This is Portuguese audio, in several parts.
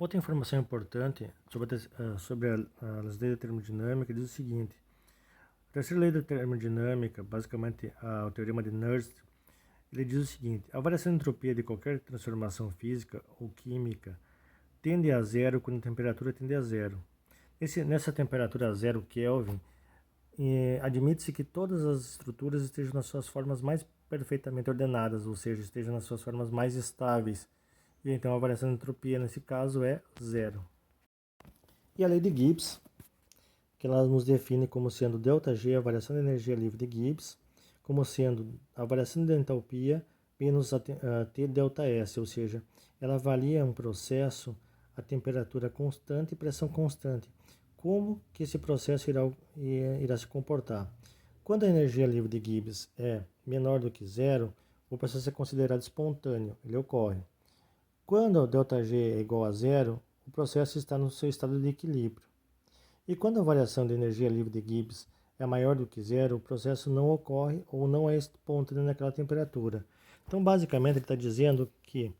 Outra informação importante sobre as leis da termodinâmica diz o seguinte: a terceira lei da termodinâmica, basicamente o teorema de Nernst, ele diz o seguinte: a variação de entropia de qualquer transformação física ou química tende a zero quando a temperatura tende a zero. Nessa temperatura zero Kelvin, admite-se que todas as estruturas estejam nas suas formas mais perfeitamente ordenadas, ou seja, estejam nas suas formas mais estáveis. E então a variação de entropia nesse caso é zero. E a lei de Gibbs, que ela nos define como sendo ΔG, a variação de energia livre de Gibbs, como sendo a variação de entalpia menos a T ΔS, ou seja, ela avalia um processo a temperatura constante e pressão constante. Como que esse processo irá se comportar? Quando a energia livre de Gibbs é menor do que zero, o processo é considerado espontâneo, ele ocorre. Quando o ΔG é igual a zero, o processo está no seu estado de equilíbrio. E quando a variação de energia livre de Gibbs é maior do que zero, o processo não ocorre ou não é espontâneo naquela temperatura. Então, basicamente, ele está dizendo que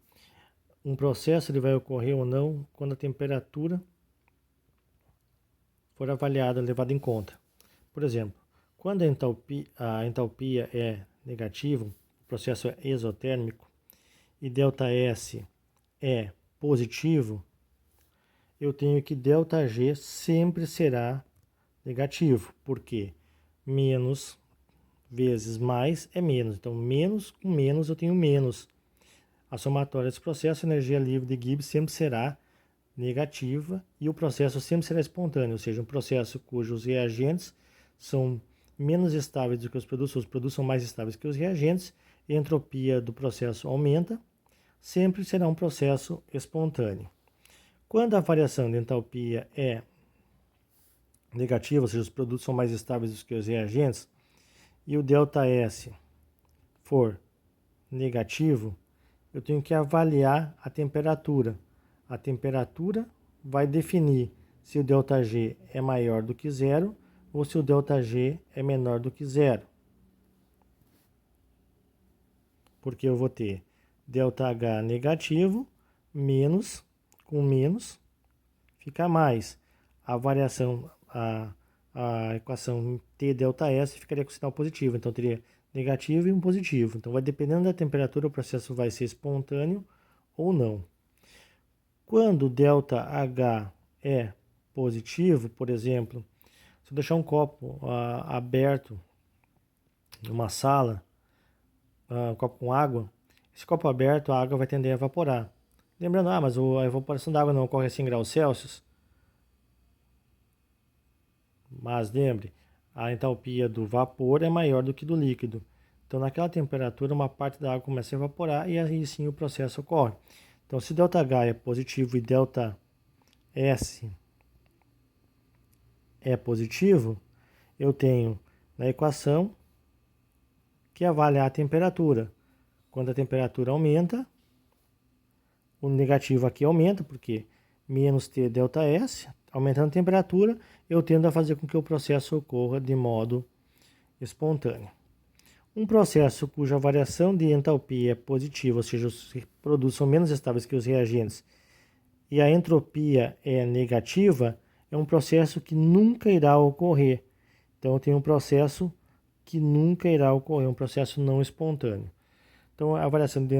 um processo ele vai ocorrer ou não quando a temperatura for avaliada, levada em conta. Por exemplo, quando a entalpia é negativa, o processo é exotérmico, e ΔS é positivo, eu tenho que ΔG sempre será negativo, porque menos vezes mais é menos. Então, menos com menos eu tenho menos. A somatória desse processo, a energia livre de Gibbs sempre será negativa e o processo sempre será espontâneo, ou seja, um processo cujos reagentes são menos estáveis do que os produtos são mais estáveis que os reagentes, e a entropia do processo aumenta, sempre será um processo espontâneo. Quando a variação de entalpia é negativa, ou seja, os produtos são mais estáveis do que os reagentes, e o ΔS for negativo, eu tenho que avaliar a temperatura. A temperatura vai definir se o ΔG é maior do que zero ou se o ΔG é menor do que zero. Porque eu vou ter ΔH negativo, menos, com menos, fica mais. A variação, a equação T ΔS ficaria com sinal positivo, então teria negativo e um positivo. Então, vai dependendo da temperatura, o processo vai ser espontâneo ou não. Quando ΔH é positivo, por exemplo, se eu deixar um copo aberto numa sala, um copo com água, esse copo aberto, a água vai tender a evaporar. Lembrando, mas a evaporação da água não ocorre a 100 graus Celsius. Mas lembre, a entalpia do vapor é maior do que do líquido. Então, naquela temperatura, uma parte da água começa a evaporar e aí sim o processo ocorre. Então, se ΔH é positivo e ΔS é positivo, eu tenho na equação que avaliar a temperatura. Quando a temperatura aumenta, o negativo aqui aumenta, porque menos T ΔS, aumentando a temperatura, eu tendo a fazer com que o processo ocorra de modo espontâneo. Um processo cuja variação de entalpia é positiva, ou seja, os produtos são menos estáveis que os reagentes, e a entropia é negativa, é um processo que nunca irá ocorrer. Então, eu tenho um processo que nunca irá ocorrer, um processo não espontâneo. Então, a variação de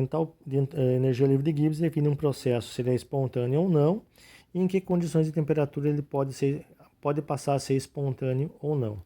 energia livre de Gibbs define um processo, se ele é espontâneo ou não, e em que condições de temperatura ele pode passar a ser espontâneo ou não.